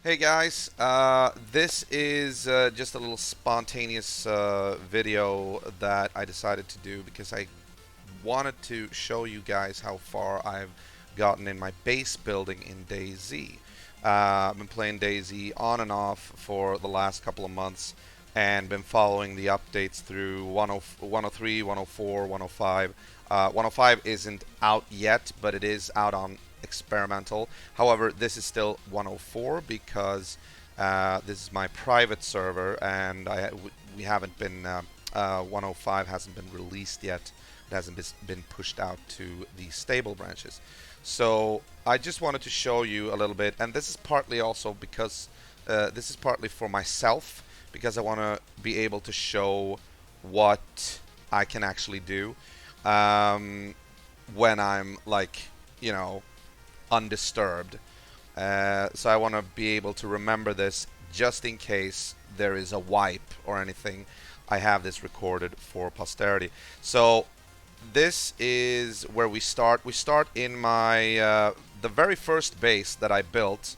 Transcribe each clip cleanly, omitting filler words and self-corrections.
Hey guys, this is just a little spontaneous video that I decided to do because I wanted to show you guys how far I've gotten in my base building in DayZ. I've been playing DayZ on and off for the last couple of months and been following the updates through 103, 104, 105. 105 isn't out yet, but it is out on experimental. However, this is still 104 because this is my private server and we haven't been 105 hasn't been released yet. It hasn't been pushed out to the stable branches. So I just wanted to show you a little bit, and this is partly also because this is partly for myself because I want to be able to show what I can actually do when I'm like, you know, undisturbed. So I want to be able to remember this just in case there is a wipe or anything. I have this recorded for posterity. So this is where we start. We start in my the very first base that I built.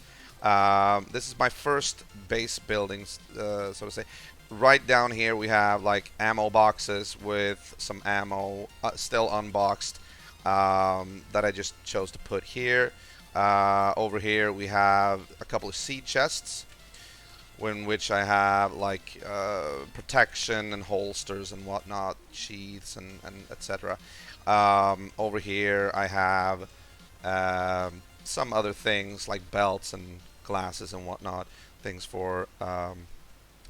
This is my first base building, so to say. Right down here we have like ammo boxes with some ammo still unboxed that I just chose to put here. Over here we have a couple of sea chests in which I have like protection and holsters and whatnot, sheaths and etc. Over here I have some other things like belts and glasses and whatnot, things for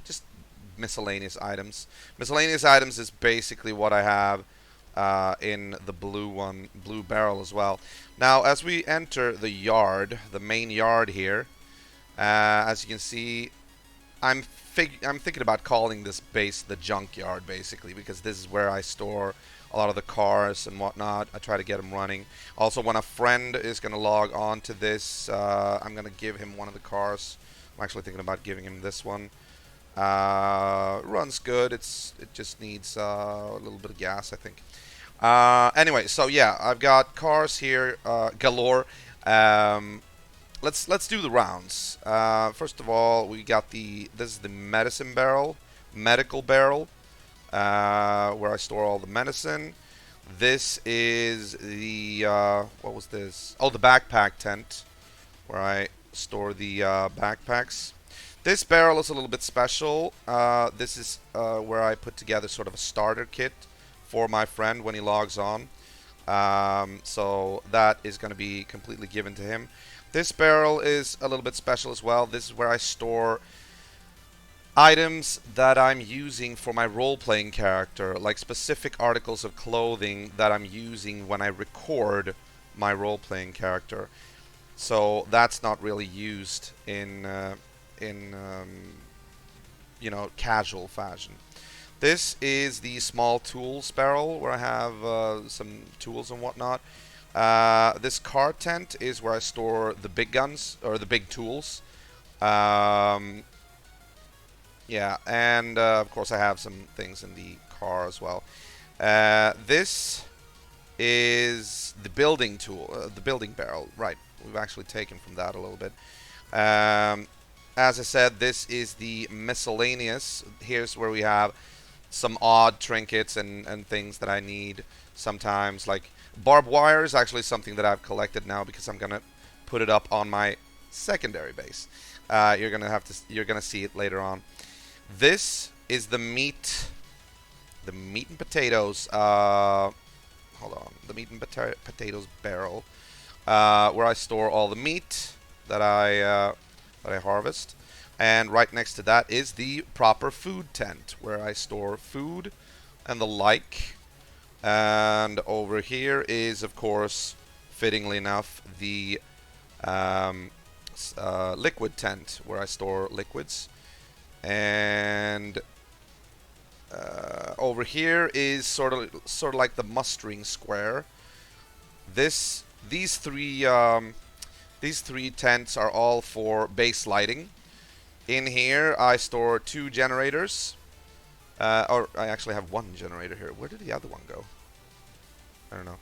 just miscellaneous items. Miscellaneous items is basically what I have in the blue barrel as well. Now, as we enter the yard, the main yard here, as you can see, I'm thinking about calling this base the junkyard, basically, because this is where I store a lot of the cars and whatnot. I try to get them running. Also, when a friend is going to log on to this, I'm going to give him one of the cars. I'm actually thinking about giving him this one. Runs good. It just needs a little bit of gas, I think. Anyway, so yeah, I've got cars here galore. Let's do the rounds. First of all, we got this is the medical barrel, where I store all the medicine. This is the what was this? Oh, the backpack tent, where I store the backpacks. This barrel is a little bit special. This is where I put together sort of a starter kit for my friend when he logs on. So that is going to be completely given to him. This barrel is a little bit special as well. This is where I store items that I'm using for my role-playing character, like specific articles of clothing that I'm using when I record my role-playing character. So that's not really used in you know, casual fashion. This is the small tools barrel where I have some tools and whatnot. This car tent is where I store the big guns or the big tools. Yeah, and of course I have some things in the car as well. This is the building tool, the building barrel. Right, we've actually taken from that a little bit. As I said, this is the miscellaneous. Here's where we have some odd trinkets and things that I need sometimes. Like barbed wire is actually something that I've collected now because I'm gonna put it up on my secondary base. You're gonna see it later on. This is the meat and potatoes. Hold on, the meat and potatoes barrel, where I store all the meat that I harvest. And right next to that is the proper food tent, where I store food and the like. And over here is, of course, fittingly enough, the liquid tent, where I store liquids. And over here is sort of like the mustering square. These three tents are all for base lighting. In here, I store 2 generators. Or I actually have 1 generator here. Where did the other one go? I don't know.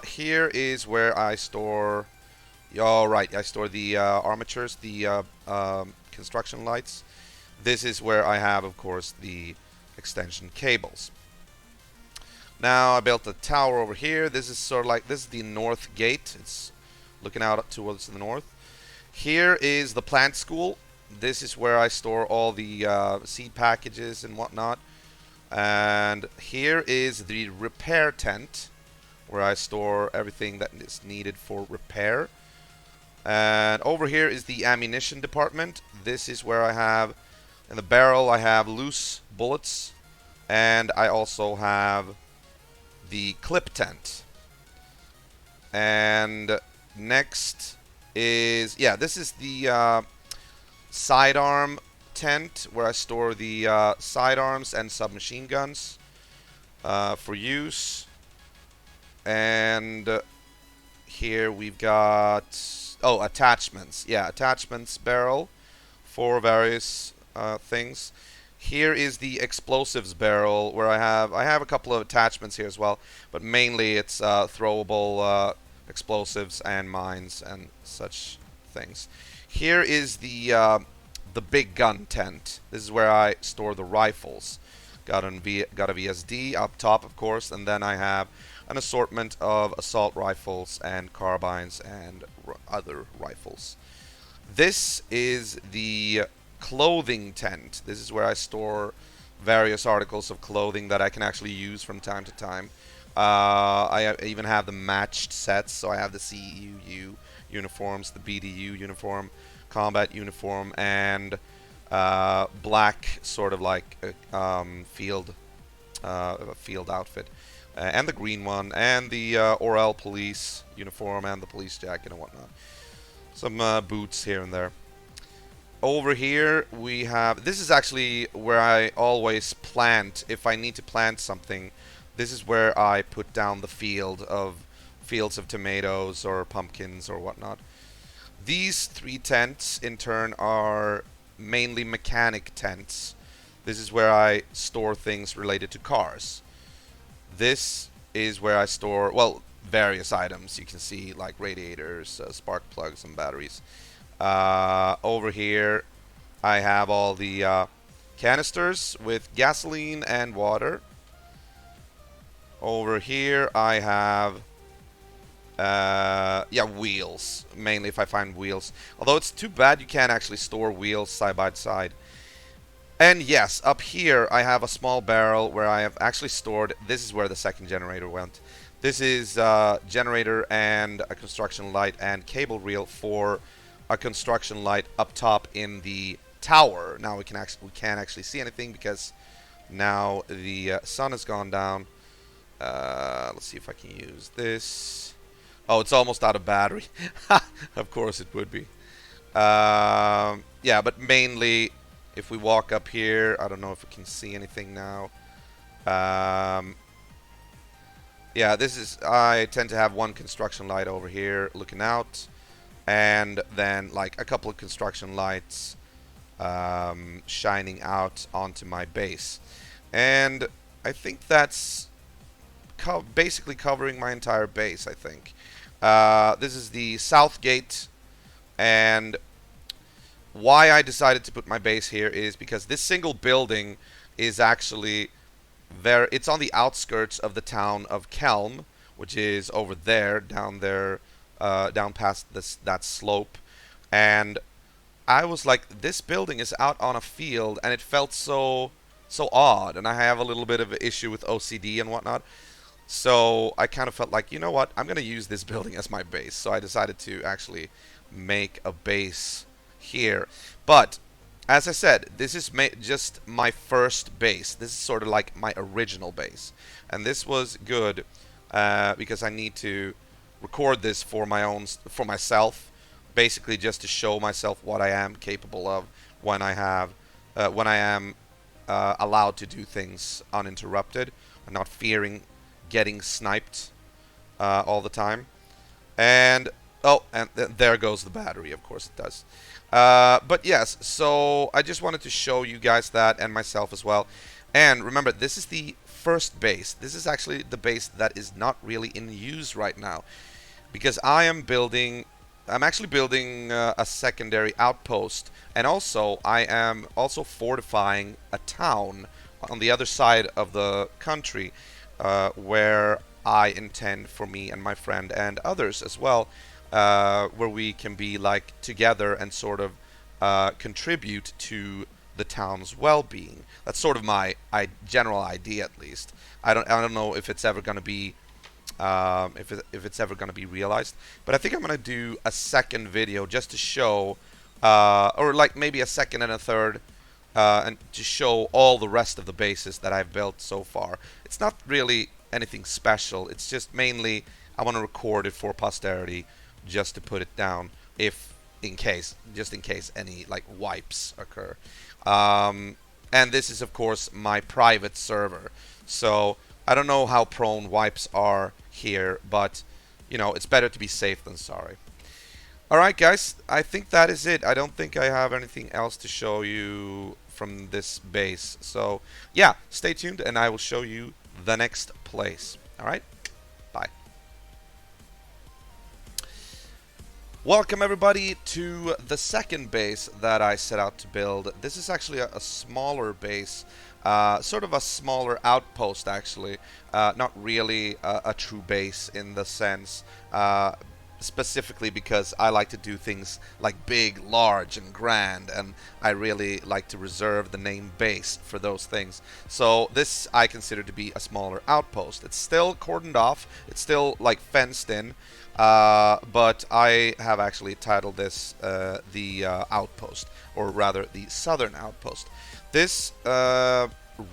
Here is where I store All right, I store the armatures, the construction lights. This is where I have, of course, the extension cables. Now I built a tower over here. This is sort of like, this is the north gate. It's looking out towards the north. Here is the plant school. This is where I store all the seed packages and whatnot. And here is the repair tent, where I store everything that is needed for repair. And over here is the ammunition department. This is where I have, in the barrel, I have loose bullets. And I also have the clip tent. And next is, yeah, this is the sidearm tent, where I store the sidearms and submachine guns for use. And here we've got, oh, attachments. Yeah, attachments barrel for various things. Here is the explosives barrel, where I have a couple of attachments here as well, but mainly it's throwable explosives and mines and such things. Here is the big gun tent. This is where I store the rifles. Got a VSD up top, of course, and then I have an assortment of assault rifles and carbines and other rifles. This is the clothing tent. This is where I store various articles of clothing that I can actually use from time to time. I even have the matched sets, so I have the CEU uniforms, the BDU uniform, combat uniform, and black sort of like field outfit, and the green one, and the Orel police uniform, and the police jacket and whatnot. Some boots here and there. Over here we have, this is actually where I always plant. If I need to plant something, this is where I put down the fields of tomatoes or pumpkins or whatnot. These three tents in turn are mainly mechanic tents. This is where I store things related to cars. This is where I store, well, various items. You can see like radiators, spark plugs, and batteries. Over here I have all the canisters with gasoline and water. Over here I have yeah, wheels, mainly if I find wheels. Although it's too bad you can't actually store wheels side by side. And yes, up here I have a small barrel where I have actually stored, this is where the second generator went. This is generator and a construction light and cable reel for a construction light up top in the tower. Now we can't actually see anything because now the sun has gone down. Let's see if I can use this. Oh, it's almost out of battery. Of course it would be. Yeah, but mainly if we walk up here, I don't know if we can see anything now. Yeah, this is, I tend to have one construction light over here looking out, and then like a couple of construction lights shining out onto my base. And I think that's basically covering my entire base, I think. This is the south gate, and why I decided to put my base here is because this single building is actually there. It's on the outskirts of the town of Kelm, which is over there, down there, down past that slope. And I was like, this building is out on a field, and it felt so odd. And I have a little bit of an issue with OCD and whatnot. So I kind of felt like, you know what, I'm going to use this building as my base. So I decided to actually make a base here. But as I said, this is just my first base. This is sort of like my original base. And this was good because I need to record this for myself, basically just to show myself what I am capable of when I am allowed to do things uninterrupted. I'm not fearing getting sniped all the time. And oh, and there goes the battery. Of course it does. But yes, so I just wanted to show you guys that, and myself as well. And remember, this is the first base. This is actually the base that is not really in use right now, because I am building I'm actually building a secondary outpost, and also I am also fortifying a town on the other side of the country, where I intend for me and my friend and others as well, where we can be like together and sort of contribute to the town's well-being. That's sort of my general idea, at least. I don't know if it's ever going to be if it's ever going to be realized. But I think I'm going to do a second video just to show, or like maybe a second and a third, and to show all the rest of the bases that I've built so far. It's not really anything special. It's just mainly I want to record it for posterity, just to put it down if just in case any like wipes occur. And this is of course my private server, so I don't know how prone wipes are here, but you know, it's better to be safe than sorry. Alright guys, I think that is it. I don't think I have anything else to show you from this base. So yeah, stay tuned and I will show you the next place. Alright, bye. Welcome everybody to the second base that I set out to build. This is actually a smaller base, sort of a smaller outpost actually, not really a true base in the sense, specifically because I like to do things like big, large, and grand, and I really like to reserve the name base for those things. So this I consider to be a smaller outpost. It's still cordoned off, it's still like fenced in, but I have actually titled this the outpost, or rather the southern outpost. This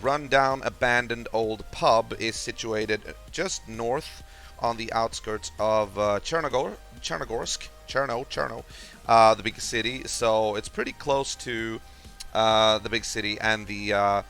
rundown, abandoned old pub is situated just north on the outskirts of Cherno, the big city. So it's pretty close to the big city and the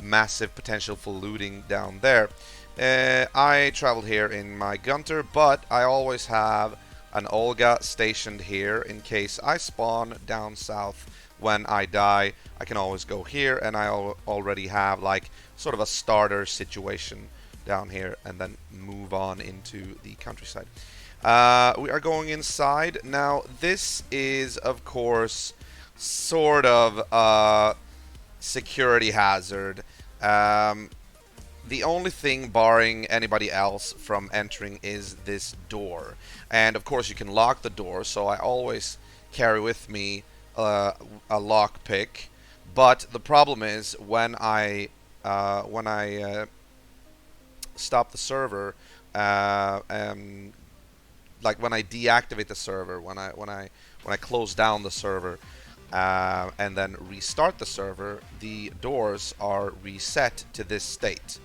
massive potential for looting down there. I traveled here in my Gunter, but I always have an Olga stationed here in case I spawn down south when I die. I can always go here, and I already have like sort of a starter situation down here and then move on into the countryside. We are going inside. Now this is of course sort of a security hazard. The only thing barring anybody else from entering is this door, and of course you can lock the door, so I always carry with me a lock pick. But the problem is when I stop the server, like when I deactivate the server, when I close down the server, and then restart the server, the doors are reset to this state.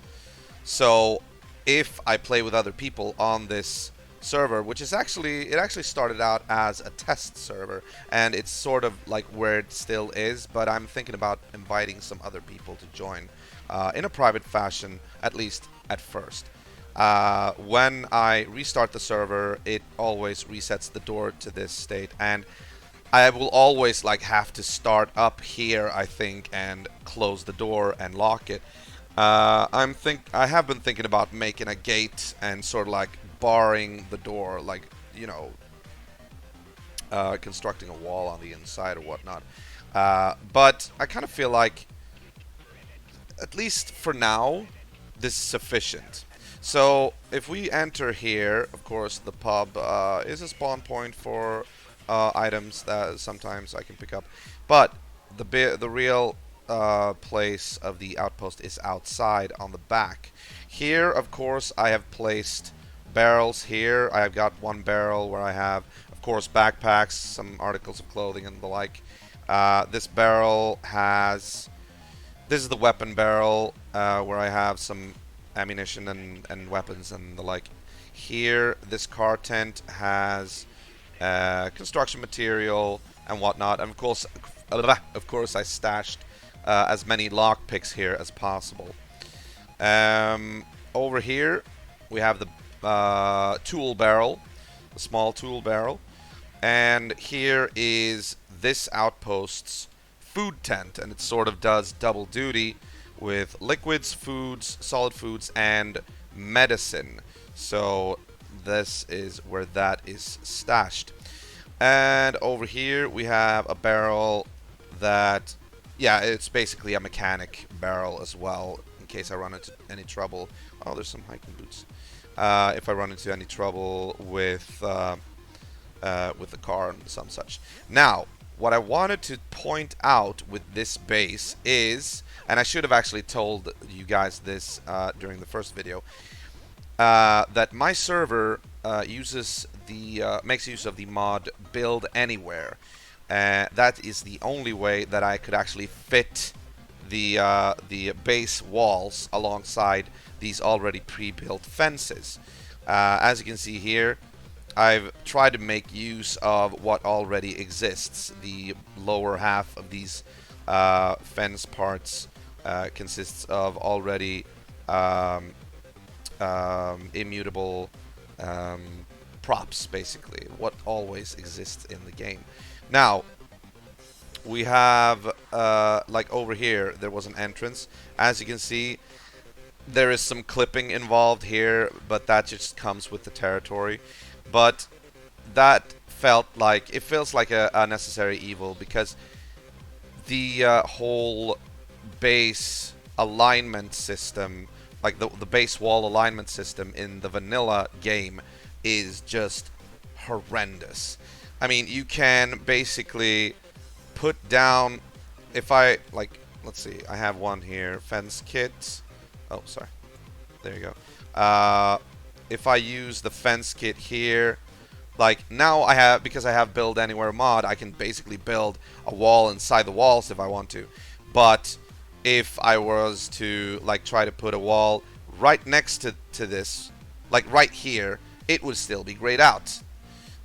So if I play with other people on this server, which is actually, it actually started out as a test server, and it's sort of like where it still is, but I'm thinking about inviting some other people to join in a private fashion, at least at first. When I restart the server, it always resets the door to this state, and I will always like have to start up here, I think, and close the door and lock it. I have been thinking about making a gate and sort of like barring the door, like, you know, constructing a wall on the inside or whatnot. But I kind of feel like, at least for now, this is sufficient. So if we enter here, of course, the pub is a spawn point for items that sometimes I can pick up, but the real place of the outpost is outside on the back. Here, of course, I have placed barrels here. I have got one barrel where I have, of course, backpacks, some articles of clothing and the like. This barrel has, this is the weapon barrel where I have some ammunition and weapons and the like. Here, this car tent has construction material and whatnot, and of course I stashed as many lockpicks here as possible. Over here we have the tool barrel, the small tool barrel, and here is this outpost's food tent, and it sort of does double duty with liquids, foods, solid foods, and medicine. So this is where that is stashed. And over here we have a barrel that, yeah, it's basically a mechanic barrel as well, in case I run into any trouble. Oh, there's some hiking boots. If I run into any trouble with the car and some such. Now, what I wanted to point out with this base is, and I should have actually told you guys this during the first video, that my server makes use of the mod build anywhere. That is the only way that I could actually fit the base walls alongside these already pre-built fences. As you can see here, I've tried to make use of what already exists. The lower half of these fence parts consists of already immutable props, basically, what always exists in the game. Now, we have, like over here, there was an entrance. As you can see, there is some clipping involved here, but that just comes with the territory. But that it feels like a necessary evil, because the whole base alignment system, like the base wall alignment system in the vanilla game, is just horrendous. I mean, you can basically put down, if I, like, let's see, I have one here, fence kit. Oh, sorry. There you go. If I use the fence kit here, like, now I have, because I have build anywhere mod, I can basically build a wall inside the walls if I want to. But if I was to, like, try to put a wall right next to this, like right here, it would still be grayed out.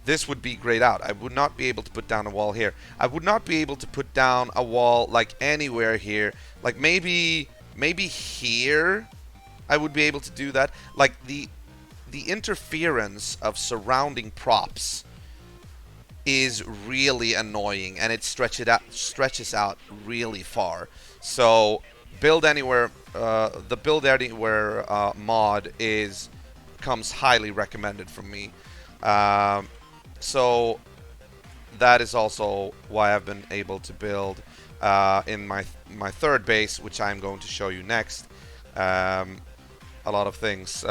This would be grayed out. I would not be able to put down a wall here. I would not be able to put down a wall, like, anywhere here. Like, maybe here I would be able to do that. Like, the interference of surrounding props is really annoying, and it stretches out really far. So build anywhere, the build anywhere mod comes highly recommended from me. So that is also why I've been able to build in my third base, which I'm going to show you next. A lot of things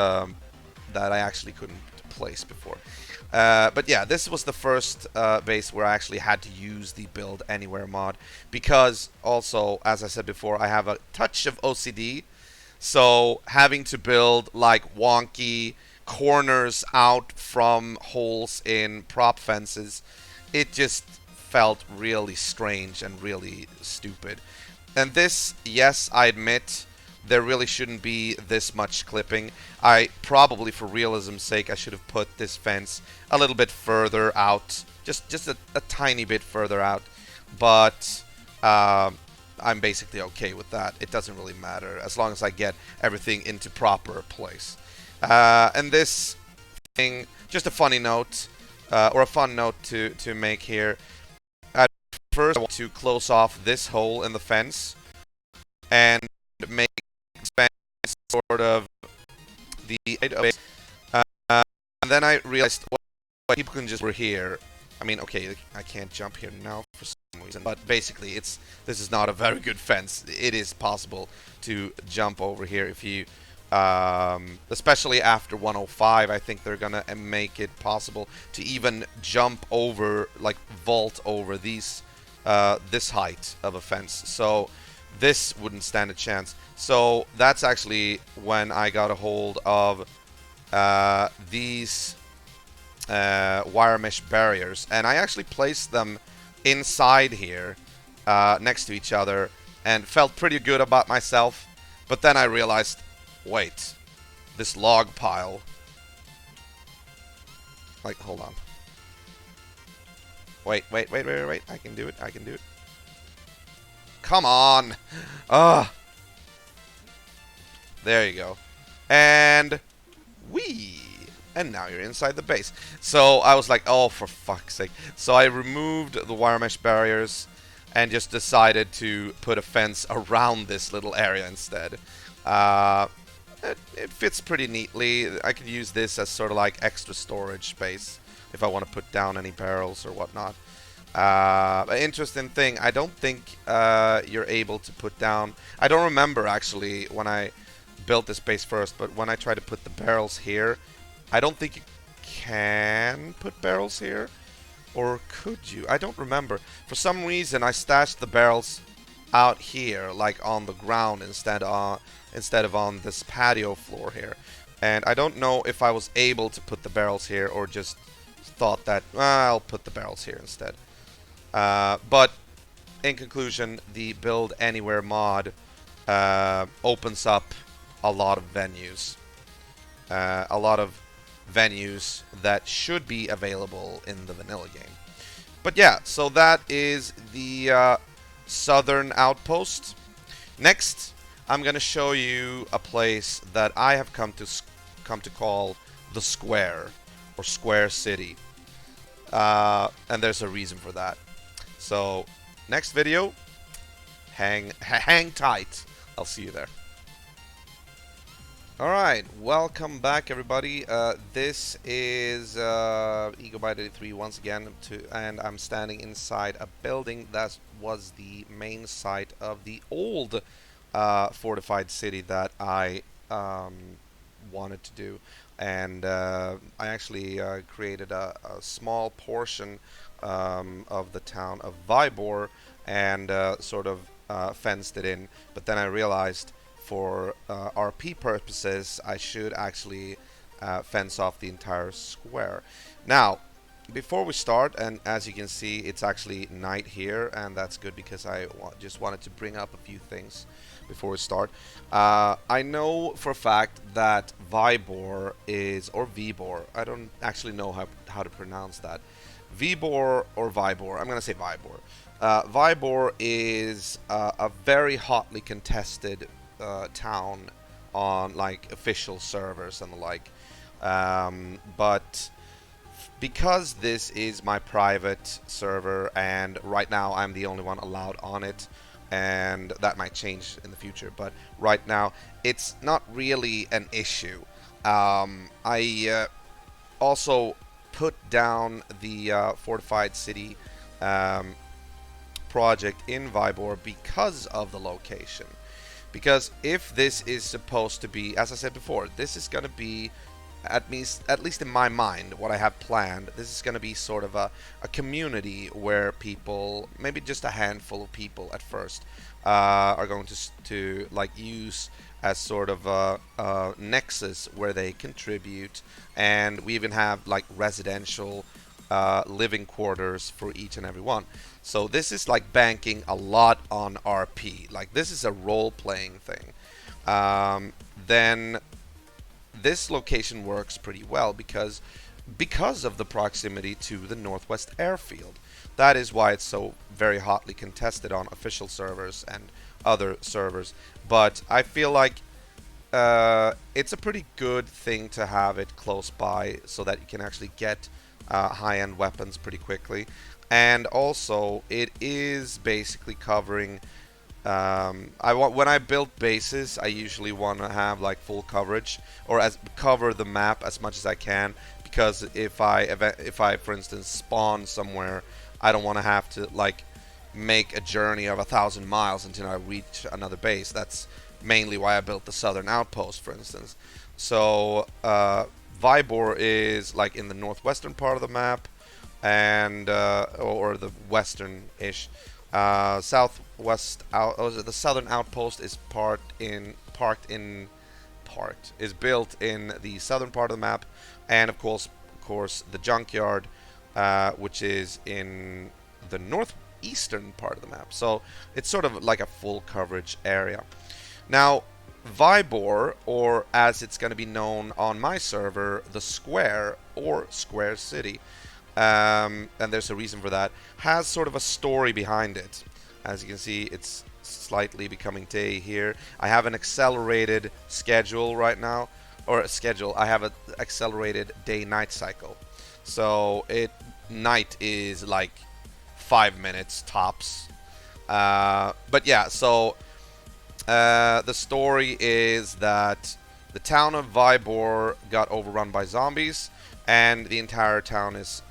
that I actually couldn't place before. But yeah, this was the first base where I actually had to use the build anywhere mod, because also, as I said before, I have a touch of OCD. So having to build like wonky corners out from holes in prop fences, it just felt really strange and really stupid. And this, yes, I admit, there really shouldn't be this much clipping. I probably, for realism's sake, I should have put this fence a little bit further out, just a tiny bit further out. But I'm basically okay with that. It doesn't really matter as long as I get everything into proper place. And this thing, just a funny note, or a fun note to make here. At first, I want to close off this hole in the fence and make sort of the and then I realized, well, people can just, we're here. I mean, okay, I can't jump here now for some reason, but basically this is not a very good fence. It is possible to jump over here if you especially after 105. I think they're gonna make it possible to even jump over, like vault over these this height of a fence. So this wouldn't stand a chance. So that's actually when I got a hold of these wire mesh barriers, and I actually placed them inside here next to each other and felt pretty good about myself. But then I realized, wait, this log pile, like, hold on, wait, I can do it, come on. There you go. And whee! And now you're inside the base. So I was like, oh, for fuck's sake. So I removed the wire mesh barriers and just decided to put a fence around this little area instead. it fits pretty neatly. I could use this as sort of like extra storage space if I want to put down any barrels or whatnot. An interesting thing, I don't think you're able to put down... I don't remember, actually, when I built this base first, but when I try to put the barrels here, I don't think you can put barrels here. Or could you? I don't remember. For some reason, I stashed the barrels out here, like on the ground, instead of on this patio floor here. And I don't know if I was able to put the barrels here or just thought that, well, I'll put the barrels here instead. But in conclusion, the Build Anywhere mod opens up a lot of venues. A lot of venues that should be available in the vanilla game. But yeah, so that is the southern outpost. Next, I'm gonna show you a place that I have come to call the Square, or Square City, and there's a reason for that. So next video, hang tight. I'll see you there. Alright, welcome back everybody. This is EgoByte83 once again, and I'm standing inside a building that was the main site of the old fortified city that I wanted to do. And I actually created a small portion of the town of Vybor and sort of fenced it in, but then I realized for RP purposes, I should actually fence off the entire square. Now, before we start, and as you can see, it's actually night here, and that's good because I just wanted to bring up a few things before we start. I know for a fact that Vybor is, or Vybor, I don't actually know how to pronounce that. Vybor or Vybor, I'm going to say Vybor. Vybor is a very hotly contested town on like official servers and the like, but because this is my private server and right now I'm the only one allowed on it, and that might change in the future, but right now it's not really an issue. I also put down the fortified city project in Vybor because of the location. Because if this is supposed to be, as I said before, this is going to be, at least in my mind, what I have planned, this is going to be sort of a community where people, maybe just a handful of people at first, are going to like use as sort of a nexus where they contribute, and we even have like residential living quarters for each and every one. So this is like banking a lot on RP. Like this is a role-playing thing. Then this location works pretty well because of the proximity to the Northwest Airfield. That is why it's so very hotly contested on official servers and other servers. But I feel like it's a pretty good thing to have it close by so that you can actually get high-end weapons pretty quickly. And also, it is basically covering. When I build bases, I usually want to have like full coverage, or cover the map as much as I can. Because if I for instance spawn somewhere, I don't want to have to like make a journey of 1,000 miles until I reach another base. That's mainly why I built the southern outpost, for instance. So Vybor is like in the northwestern part of the map, and or the western-ish. Southwest out. Oh, the southern outpost is is built in the southern part of the map, and of course, the junkyard, which is in the northeastern part of the map. So it's sort of like a full coverage area. Now, Vybor, or as it's going to be known on my server, the Square or Square City, and there's a reason for that, has sort of a story behind it. As you can see, it's slightly becoming day here. I have an accelerated schedule right now, or I have an accelerated day-night cycle. So night is like 5 minutes tops. But yeah, so the story is that the town of Vybor got overrun by zombies, and the entire town is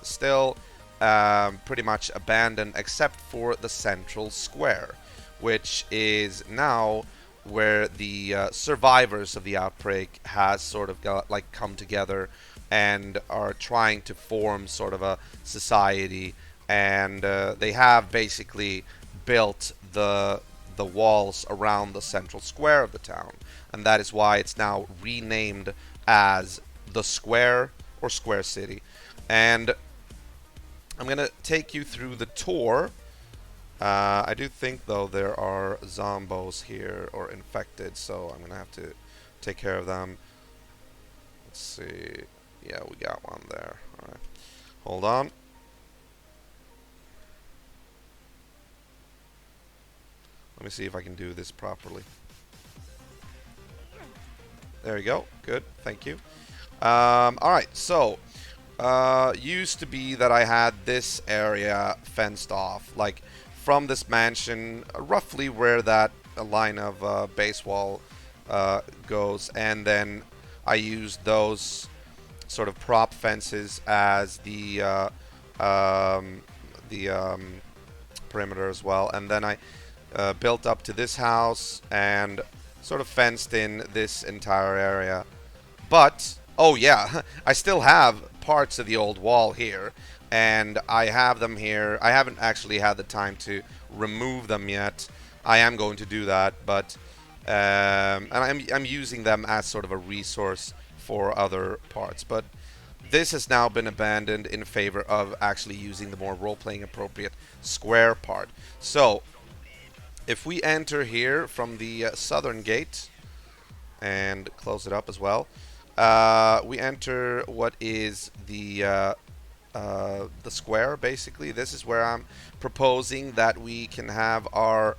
still pretty much abandoned except for the central square, which is now where the survivors of the outbreak has sort of got like come together and are trying to form sort of a society, and they have basically built the walls around the central square of the town, and that is why it's now renamed as the Square or Square City. And I'm gonna take you through the tour. I do think though there are zombos here or infected, so I'm gonna have to take care of them. Let's see. Yeah, we got one there. All right. Hold on. Let me see if I can do this properly. There we go. Good. Thank you. Alright, so used to be that I had this area fenced off, like from this mansion, roughly where that line of base wall goes, and then I used those sort of prop fences as the perimeter as well, and then I built up to this house and sort of fenced in this entire area. But, oh yeah, I still have parts of the old wall here, and I have them here. I haven't actually had the time to remove them yet. I am going to do that, but and I'm using them as sort of a resource for other parts. But this has now been abandoned in favor of actually using the more role-playing appropriate square part. So if we enter here from the southern gate and close it up as well, we enter what is the square, basically. This is where I'm proposing that we can have our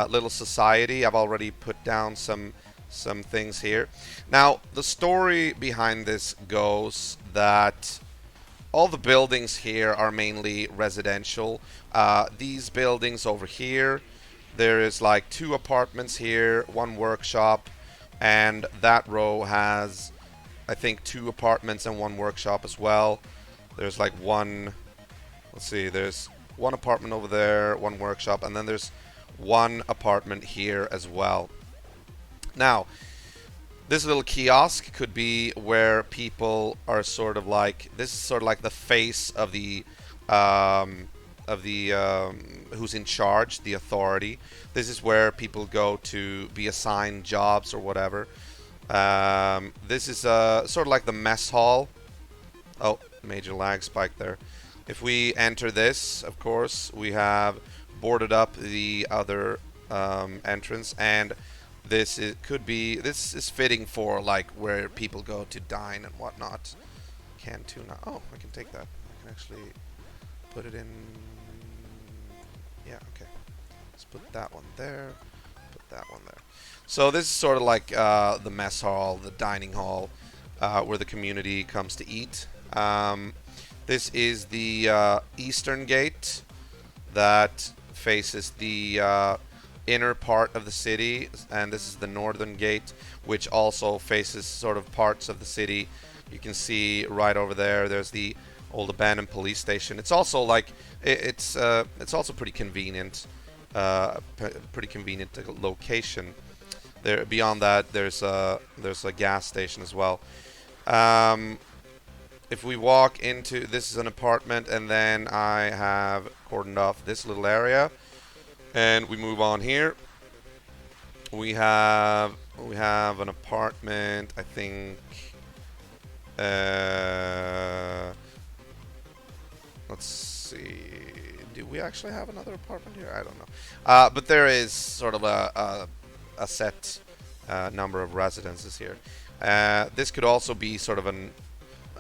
little society. I've already put down some things here. Now, the story behind this goes that all the buildings here are mainly residential. These buildings over here, there is like 2 apartments here, 1 workshop, and that row has, I think, 2 apartments and 1 workshop as well. There's like one, let's see, there's 1 apartment over there, 1 workshop, and then there's 1 apartment here as well. Now, this little kiosk could be where people are sort of like, this is sort of like the face of the who's in charge, the authority. This is where people go to be assigned jobs or whatever. This is sort of like the mess hall. Oh, major lag spike there. If we enter this, of course, we have boarded up the other entrance, and this is fitting for like where people go to dine and whatnot. Cantina. Oh, I can take that. I can actually put it in. Yeah, okay. Let's put that one there. Put that one there. So this is sort of like the mess hall, the dining hall, where the community comes to eat. This is the eastern gate that faces the inner part of the city, and this is the northern gate, which also faces sort of parts of the city. You can see right over there, there's the old abandoned police station. It's also like it's also pretty convenient, pretty convenient location. There beyond that, there's a gas station as well. If we walk into, this is an apartment, and then I have cordoned off this little area, and we move on here. We have an apartment, I think. Let's see. Do we actually have another apartment here? I don't know. But there is sort of a set number of residences here. This could also be sort of an,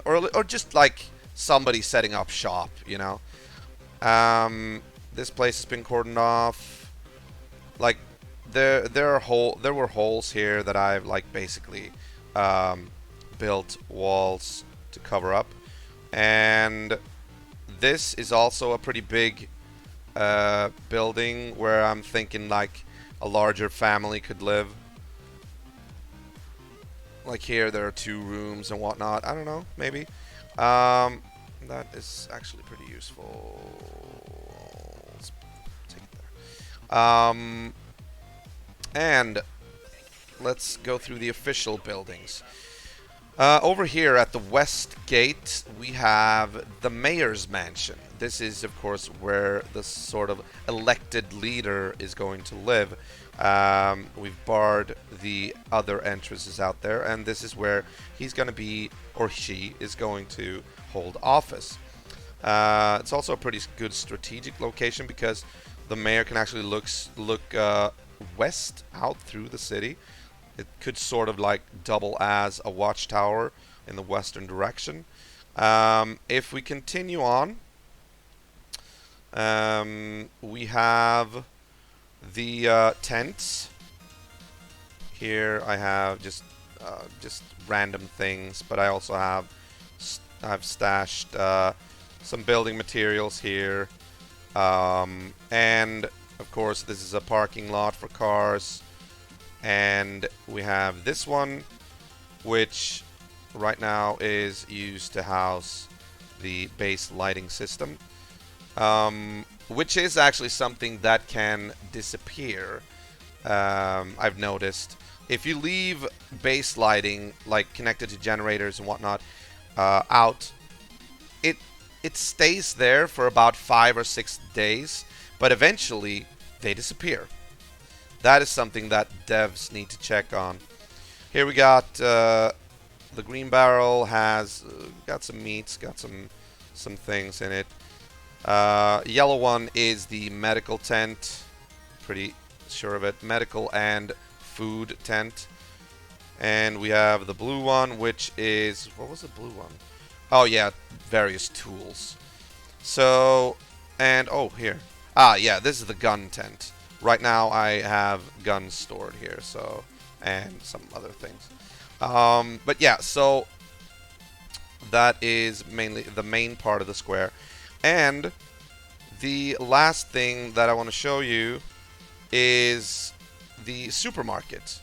or just like somebody setting up shop, you know. This place has been cordoned off. Like there were holes here that I've like basically built walls to cover up, and this is also a pretty big building where I'm thinking like a larger family could live. Like here, there are 2 rooms and whatnot. I don't know, maybe. That is actually pretty useful. Let's take it there. And let's go through the official buildings. Over here at the west gate, we have the mayor's mansion. This is, of course, where the sort of elected leader is going to live. We've barred the other entrances out there, and this is where he's going to be, or she is going to hold office. It's also a pretty good strategic location because the mayor can actually look west out through the city. It could sort of like double as a watchtower in the western direction. If we continue on, we have the tents. Here I have just random things, but I also have I've stashed some building materials here, and of course this is a parking lot for cars. And we have this one, which right now is used to house the base lighting system, which is actually something that can disappear. I've noticed if you leave base lighting, like connected to generators and whatnot, out, it stays there for about 5 or 6 days, but eventually they disappear. That is something that devs need to check on. Here we got the green barrel has got some meats, got some things in it. Yellow one is the medical tent. Pretty sure of it. Medical and food tent. And we have the blue one, which is, what was the blue one? Oh yeah, various tools. So, and oh here. Ah yeah, this is the gun tent. Right now I have guns stored here, so, and some other things. But yeah, so that is mainly the main part of the square. And the last thing that I want to show you is the supermarket.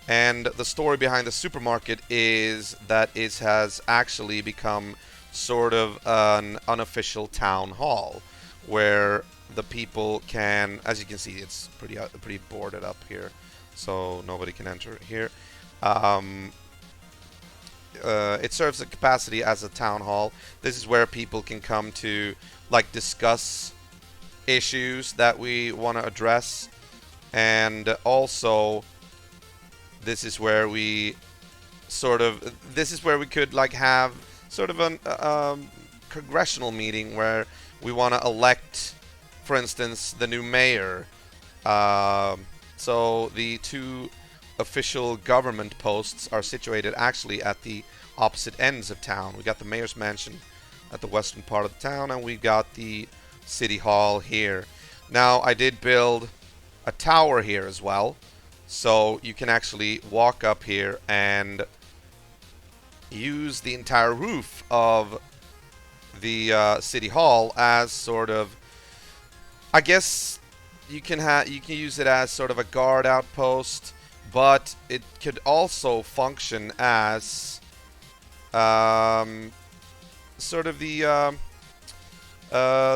And the story behind the supermarket is that it has actually become sort of an unofficial town hall where the people can, as you can see, it's pretty boarded up here, so nobody can enter here. It serves a capacity as a town hall. This is where people can come to like discuss issues that we want to address, and also this is where we could like have sort of a congressional meeting where we want to elect, for instance, the new mayor. So the 2 official government posts are situated actually at the opposite ends of town. We got the mayor's mansion at the western part of the town, and we got the city hall here. Now, I did build a tower here as well, so you can actually walk up here and use the entire roof of the city hall as sort of, I guess you can use it as sort of a guard outpost, but it could also function as sort of the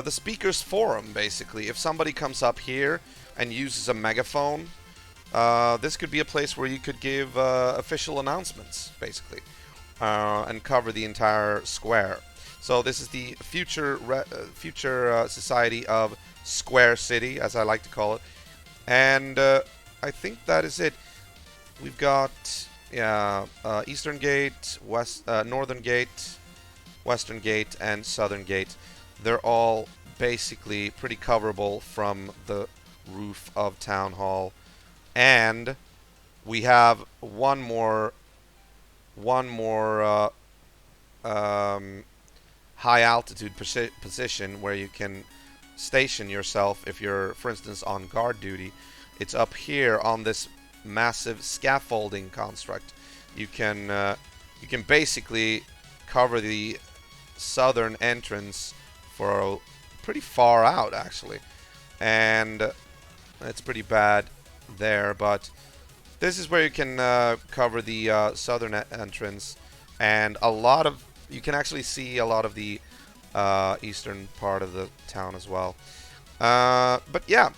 speaker's forum, basically. If somebody comes up here and uses a megaphone, this could be a place where you could give official announcements, basically, and cover the entire square. So this is the future society of Square City, as I like to call it. And I think that is it. We've got Eastern Gate, Northern Gate, Western Gate, and Southern Gate. They're all basically pretty coverable from the roof of Town Hall. And we have one more high altitude position where you can station yourself if you're, for instance, on guard duty. It's up here on this massive scaffolding construct. You can basically cover the southern entrance for pretty far out, actually, and it's pretty bad there, but this is where you can cover the southern entrance, and you can actually see a lot of the eastern part of the town as well. But yeah,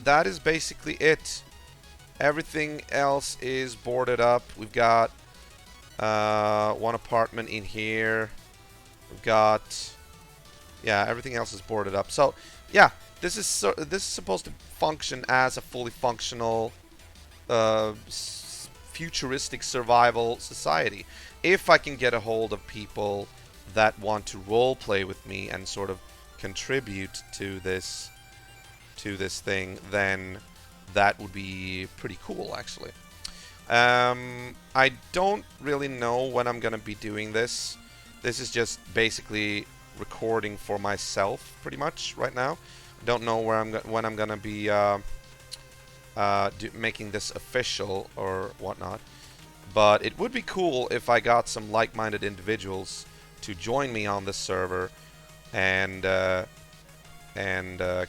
that is basically it. Everything else is boarded up. We've got one apartment in here. We've got, yeah, everything else is boarded up. So yeah, this is supposed to function as a fully functional futuristic survival society. If I can get a hold of people that want to role play with me and sort of contribute to this thing, then that would be pretty cool, actually. I don't really know when I'm gonna be doing this. This is just basically recording for myself, pretty much right now. I don't know when I'm gonna be making this official or whatnot. But it would be cool if I got some like-minded individuals to join me on this server and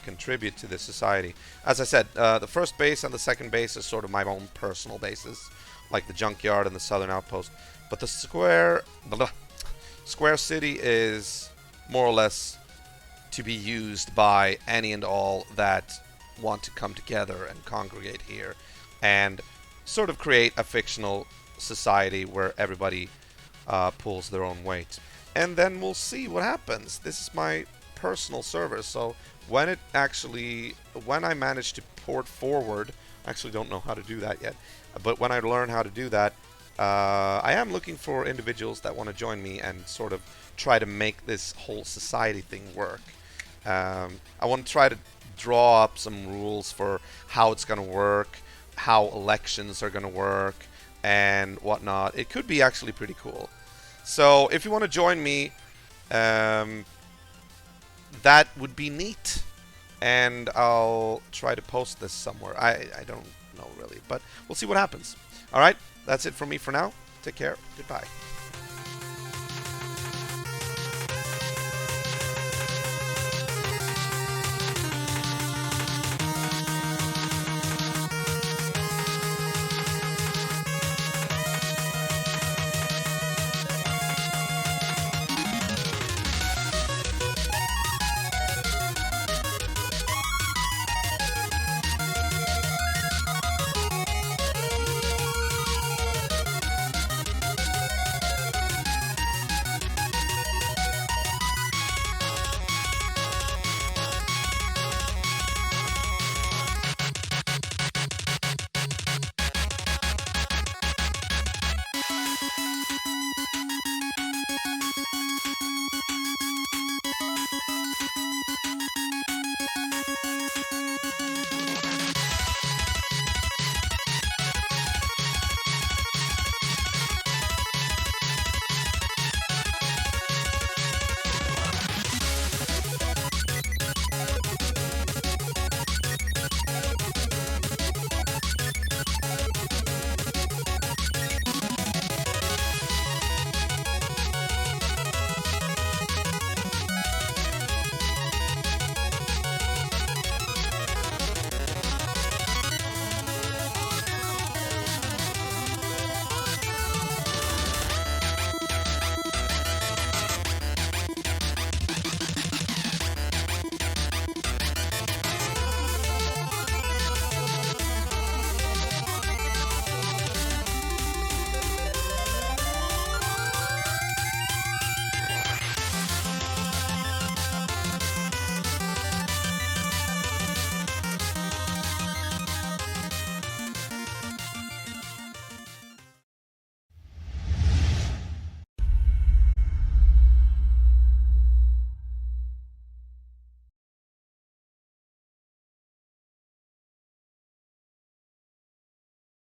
contribute to this society. As I said, the first base and the second base is sort of my own personal bases, like the junkyard and the southern outpost. But the square city is more or less to be used by any and all that want to come together and congregate here and sort of create a fictional society where everybody pulls their own weight. And then we'll see what happens. This is my personal server, so when I manage to port forward, I actually don't know how to do that yet, but when I learn how to do that, I am looking for individuals that want to join me and sort of try to make this whole society thing work. I want to try to draw up some rules for how it's going to work, how elections are going to work, and whatnot. It could be actually pretty cool. So if you want to join me, that would be neat, and I'll try to post this somewhere. I don't know really, but we'll see what happens. All right, that's it from me for now. Take care. Goodbye.